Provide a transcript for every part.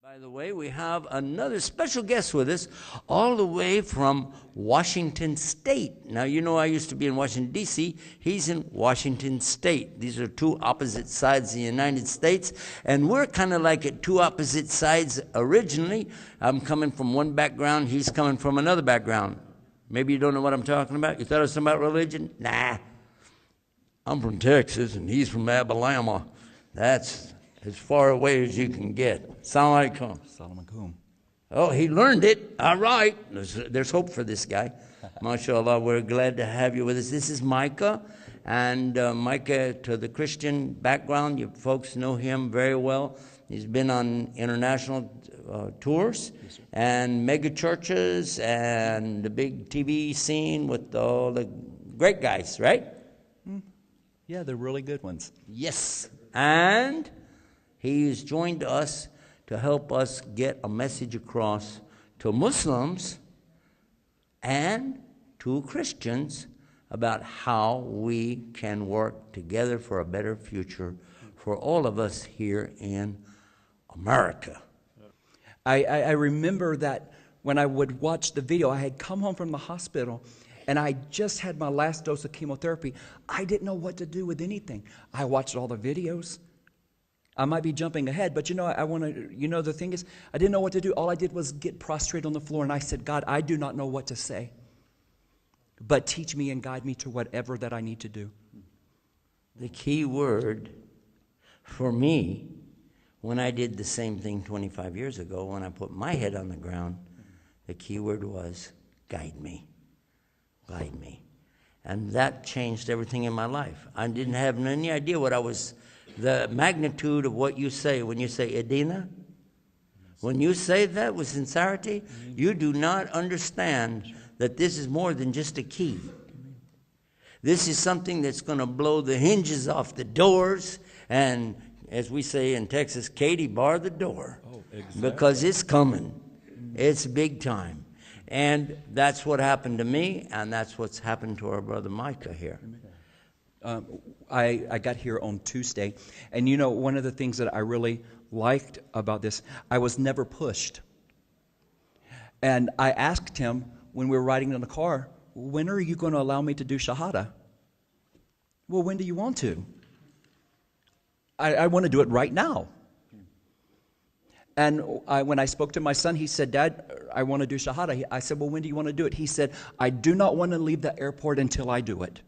By the way, we have another special guest with us, all the way from Washington State. Now, you know I used to be in Washington, D.C. He's in Washington State. These are two opposite sides of the United States, and we're kind of like at two opposite sides originally. I'm coming from one background, he's coming from another background. Maybe you don't know what I'm talking about? You thought it was something about religion? Nah. I'm from Texas, and he's from Alabama. That's as far away as you can get. Assalamu alaikum. Assalamu alaikum. Oh, he learned it. All right. There's hope for this guy. MashaAllah, we're glad to have you with us. This is Micah. And Micah, to the Christian background, you folks know him very well. He's been on international tours and mega churches and the big TV scene with all the great guys, right? Yeah, they're really good ones. Yes. And he's joined us to help us get a message across to Muslims and to Christians about how we can work together for a better future for all of us here in America. I remember that when I would watch the video, I had come home from the hospital and I just had my last dose of chemotherapy. I didn't know what to do with anything. I watched all the videos. I might be jumping ahead, but the thing is, I didn't know what to do. All I did was get prostrate on the floor, and I said, God, I do not know what to say, but teach me and guide me to whatever that I need to do. The key word for me, when I did the same thing 25 years ago, when I put my head on the ground, the key word was, guide me, guide me. And that changed everything in my life. I didn't have any idea the magnitude of what you say when you say Edina. When you say that with sincerity, you do not understand that this is more than just a key. This is something that's going to blow the hinges off the doors and, as we say in Texas, Katie, bar the door. Oh, exactly. Because it's coming. It's big time. And that's what happened to me, and that's what's happened to our brother Micah here. I got here on Tuesday, and one of the things that I really liked about this, I was never pushed. And I asked him when we were riding in the car, when are you going to allow me to do Shahada? Well, when do you want to? I want to do it right now. And when I spoke to my son, he said, Dad, I want to do Shahada. I said, well, when do you want to do it? He said, I do not want to leave the airport until I do it.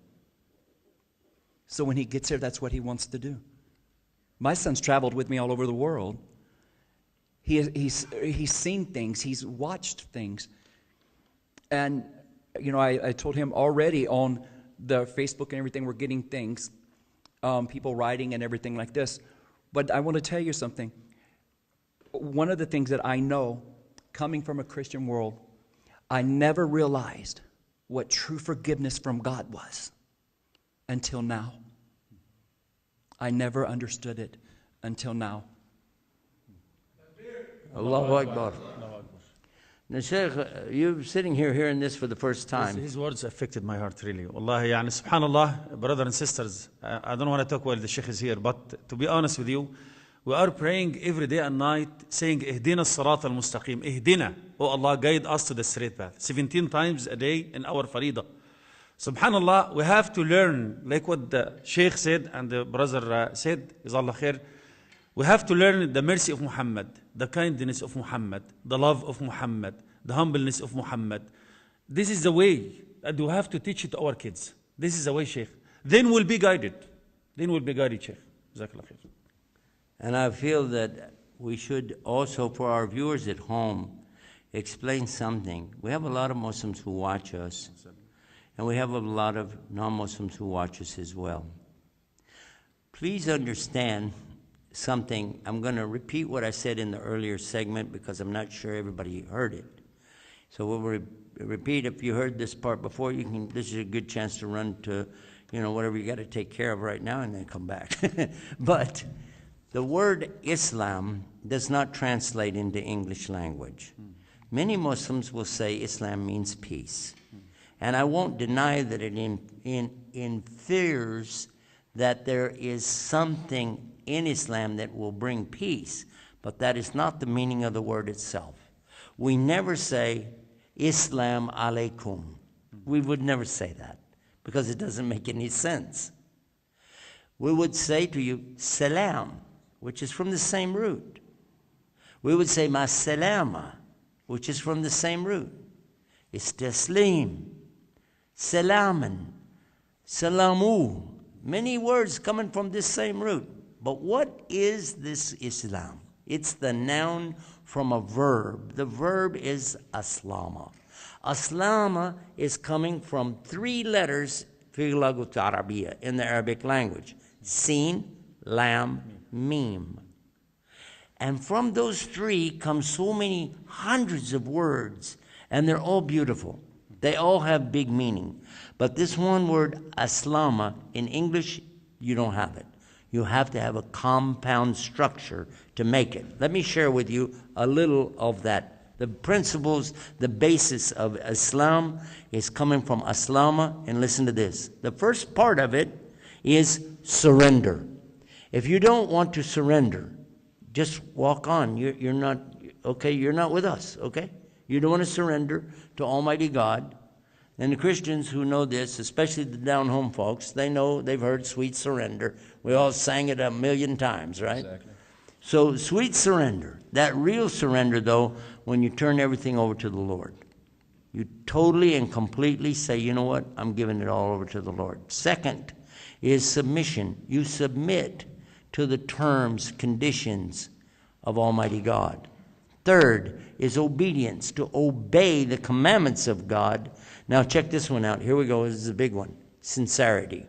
So when he gets here, that's what he wants to do. My son's traveled with me all over the world. He's seen things. He's watched things. And, I told him already on the Facebook and everything, we're getting things, people writing and everything like this. But I want to tell you something. One of the things that I know, coming from a Christian world, I never realized what true forgiveness from God was. Until now. I never understood it until now. Allahu Akbar. Now, Sheikh, you're sitting here hearing this for the first time. His words affected my heart, really. Wallahi, subhanallah, brothers and sisters, I don't want to talk while the Sheikh is here, but to be honest with you, we are praying every day and night, saying, Ihdina as-sirat al-mustaqim. Ihdina. Oh Allah, guide us to the straight path. 17 times a day in our Farida. Subhanallah, we have to learn, like what the Sheikh said and the brother said, Jazallah khair, we have to learn the mercy of Muhammad, the kindness of Muhammad, the love of Muhammad, the humbleness of Muhammad. This is the way that we have to teach it to our kids. This is the way, Sheikh. Then we'll be guided. Then we'll be guided, Sheikh. Jazakallah khair. And I feel that we should also, for our viewers at home, explain something. We have a lot of Muslims who watch us. And we have a lot of non-Muslims who watch us as well. Please understand something. I'm going to repeat what I said in the earlier segment because I'm not sure everybody heard it. So we'll repeat. If you heard this part before, this is a good chance to run to, whatever you got to take care of right now and then come back. But the word Islam does not translate into English language. Many Muslims will say Islam means peace. And I won't deny that it infers that there is something in Islam that will bring peace. but that is not the meaning of the word itself. We never say, Islam alaikum. We would never say that because it doesn't make any sense. We would say to you, salam, which is from the same root. We would say, ma salama, which is from the same root. Istaslim, salaman, salamu. Many words coming from this same root. But what is this Islam? It's the noun from a verb. The verb is aslama. Aslama is coming from 3 letters في اللغة العربية in the Arabic language. Sin, lam, mim. And from those 3 come so many hundreds of words, and they're all beautiful. They all have big meaning. But this one word, aslama, in English, you don't have it. You have to have a compound structure to make it. Let me share with you a little of that. The principles, the basis of Islam is coming from aslama, and listen to this. The first part of it is surrender. If you don't want to surrender, just walk on. You're not, okay, you're not with us, okay? You don't want to surrender to Almighty God. And the Christians who know this, especially the down-home folks, they know, they've heard sweet surrender. We all sang it 1,000,000 times, right? Exactly. So sweet surrender, that real surrender, though, when you turn everything over to the Lord. You totally and completely say, you know what, I'm giving it all over to the Lord. Second is submission. You submit to the terms, conditions of Almighty God. Third is obedience, to obey the commandments of God. Now check this one out. Here we go. This is a big one. Sincerity.